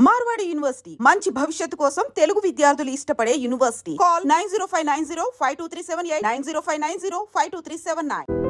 Marwadi university మంచి భవిష్యత్తు కోసం తెలుగు విద్యార్థులు ఇష్టపడే యూనివర్సిటీ. కాల్ 9059052378 9059052379.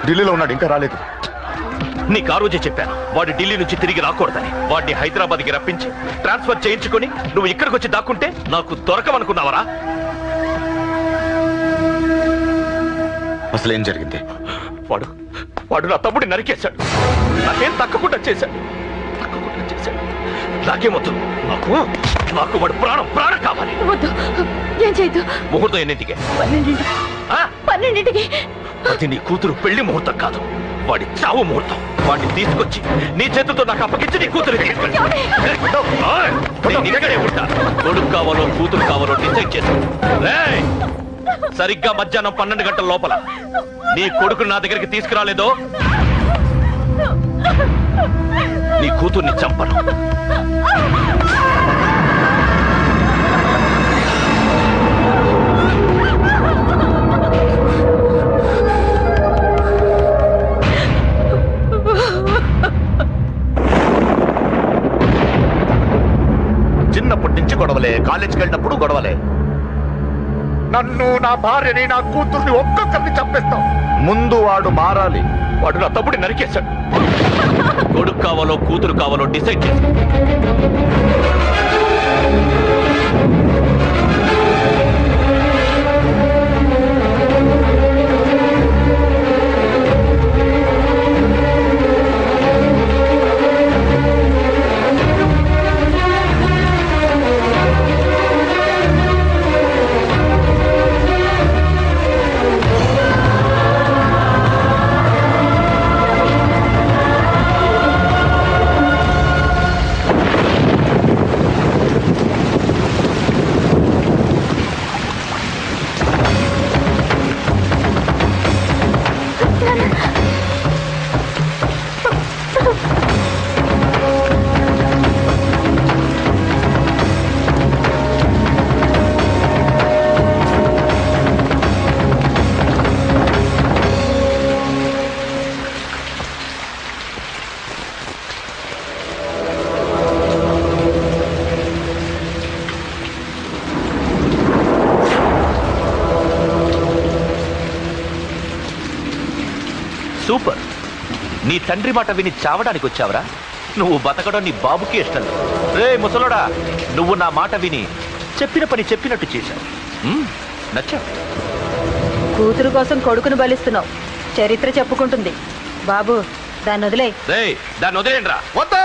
ఢిల్లీలో ఉన్నాడు, ఇంకా రాలేదు. నీకు ఆ రోజే చెప్పాను వాడు ఢిల్లీ నుంచి తిరిగి రాకూడదని. వాడిని హైదరాబాద్కి రప్పించి ట్రాన్స్ఫర్ చేయించుకొని నువ్వు ఇక్కడికి వచ్చి దాక్కుంటే నాకు దొరకమనుకున్నావరా? అసలేం జరిగింది? వాడు నా తమ్ముడిని నరికేశాడు. నాకేం తక్కకుండా చేశాడు. నాకేమొద్దు. నాకు వాడు ప్రాణం కావాలి. ఏం చేయదు. ముహూర్తం ఎన్నింటికి? 12ంటికి. అది నీ కూతురు పెళ్లి ముహూర్తం కాదు, వాడి చావు ముహూర్తం. వాడిని తీసుకొచ్చి నీ చేతులతో నాకు అప్పగించి నీ కూతురు తీసుకొచ్చి ఇక్కడే ఉంటా. కొడుకు కావాలో కూతురు కావాలో డిసైడ్ చేశాను. సరిగ్గా మధ్యాహ్నం 12 గంటల లోపల నీ కొడుకుని నా దగ్గరికి తీసుకురాలేదో నీ కూతుర్ని చంపను. చిన్నప్పటి నుంచి గొడవలే, కాలేజీకి వెళ్ళినప్పుడు గొడవలే. నన్ను, నా భార్యని, నా కూతుర్ని ఒక్కొక్కరిని చంపేస్తాం. ముందు వాడు మారాలి. వాడు నా తమ్ముడిని నరికేశాడు. కొడుకు కావాలో కూతురు కావాలో డిసైడ్ చేశాడు. సూపర్. నీ తండ్రి మాట విని చావడానికి వచ్చావరా? నువ్వు బతకడం నీ బాబుకి ఇష్టం. రే ముసలోడా, నువ్వు నా మాట విని చెప్పిన పని చెప్పినట్టు చేశావు. నచ్చా. కూతురు కోసం కొడుకును బలిస్తున్నావు. చరిత్ర చెప్పుకుంటుంది. బాబు, దాన్ని వదిలే. దాన్ని వదిలేండ్రా. వద్దు,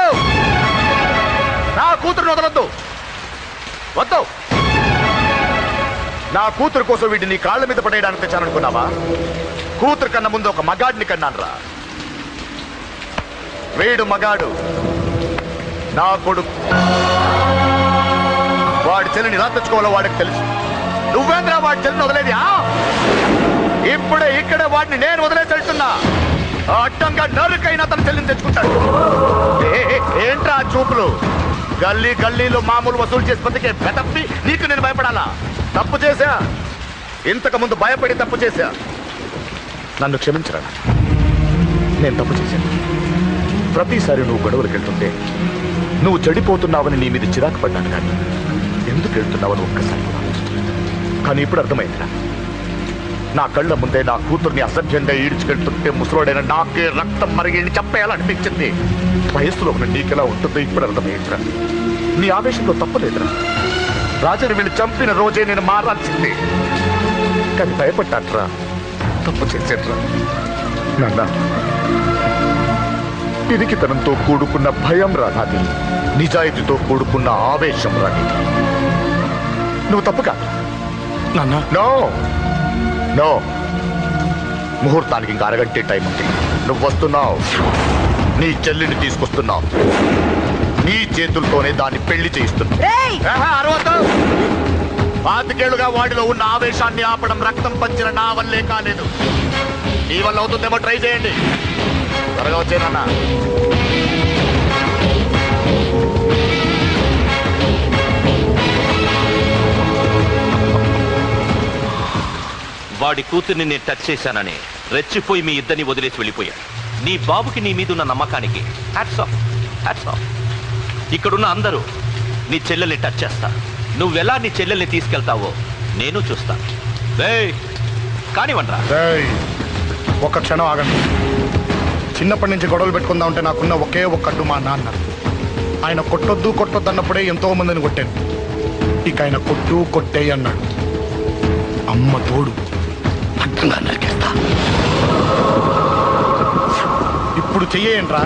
నా కూతురుని వదలొద్దు. వద్దు. నా కూతురు కోసం వీటిని కాళ్ళ మీద పడేయడానికి తెచ్చాననుకున్నావా? కూతురు కన్నా ముందు ఒక మగాడిని కన్నానురా. వీడు మగాడు, నా కొడుకు. వాడి చెల్లిని ఎలా తెచ్చుకోవాలో వాడికి తెలుసు. నువ్వేంద్రా వాడి చెల్లిని వదిలేది? ఇప్పుడే ఇక్కడే వాడిని నేను వదిలేసి వెళ్తున్నా. అడ్డంగా నరుకైనా తన చెల్లిని తెచ్చుకుంటాడు. ఏంట్రా చూపులు? గల్లీ గల్లీలో మామూలు వసూలు చేసి బతికే బెటప్పి నీకు నేను భయపడాలా? తప్పు చేశా, ఇంతకు ముందు భయపడి తప్పు చేశా. నన్ను క్షమించరా. నేను తప్పు చేశాను. ప్రతిసారి నువ్వు గొడవలకు వెళ్తుంటే నువ్వు చెడిపోతున్నావని నీ మీద చిరాకు పడ్డాను. కానీ ఎందుకు వెళ్తున్నావని ఒక్కసారి కానీ ఇప్పుడు అర్థమైందిరా. నా కళ్ళ ముందే నా కూతుర్ని అసభ్యంగా ఈడ్చుకెళ్తుంటే ముసలోడైన నాకే రక్తం మరిగిని చంపేయాలనిపించింది. వయస్సులో ఉన్న నీకెలా ఉంటుందో ఇప్పుడు అర్థమయ్యిందిరా. నీ ఆవేశంలో తప్పలేదురా. రాజాని వీళ్ళు చంపిన రోజే నేను మారాల్సిందే. కానీ భయపడ్డాట్రా, తప్పు చేసేట్రా. నాన్న, పిరికితనంతో కూడుకున్న భయం రా నాది, నిజాయితీతో కూడుకున్న ఆవేశం రా నీది. నువ్వు తప్పు కాదు నాన్న. నో నో, ముహూర్తానికి ఇంకా అరగంటే టైం ఉంది. నువ్వు వస్తున్నావు, నీ చెల్లిని తీసుకొస్తున్నావు, నీ చేతులతోనే దాన్ని పెళ్లి చేయిస్తున్నావు. పాతికేళ్లుగా వాడిలో ఉన్న ఆవేశాన్ని ఆపడం రక్తం పంచిన నా వల్లే కాలేదు. నీ వల్ల అవుతుందేమో ట్రై చేయండి. త్వరగా వచ్చేనన్నా. వాడి కూతుర్ని నేను టచ్ చేశానని రెచ్చిపోయి మీ ఇద్దరిని వదిలేసి వెళ్ళిపోయాడు. నీ బాబుకి నీ మీద ఉన్న నమ్మకానికి హ్యాట్స్ ఆఫ్, హ్యాట్స్ ఆఫ్. ఇక్కడున్న అందరూ నీ చెల్లెల్ని టచ్ చేస్తా. నువ్వెలా నీ చెల్లెల్ని తీసుకెళ్తావో నేను చూస్తాను. కానివ్వండ్రా. ఒక్క క్షణం ఆగండి. చిన్నప్పటి నుంచి గొడవలు పెట్టుకుందాం అంటే నాకున్న ఒకే ఒక్కట్టు మా నాన్న. ఆయన కొట్టొద్దు కొట్టొద్దు అన్నప్పుడే ఎంతో మందిని కొట్టాను. ఇక ఆయన కొట్టు కొట్టే అన్నాడు. అమ్మ తోడు అడ్డంగా నరికేస్తా. ఇప్పుడు చెయ్యేంట్రా?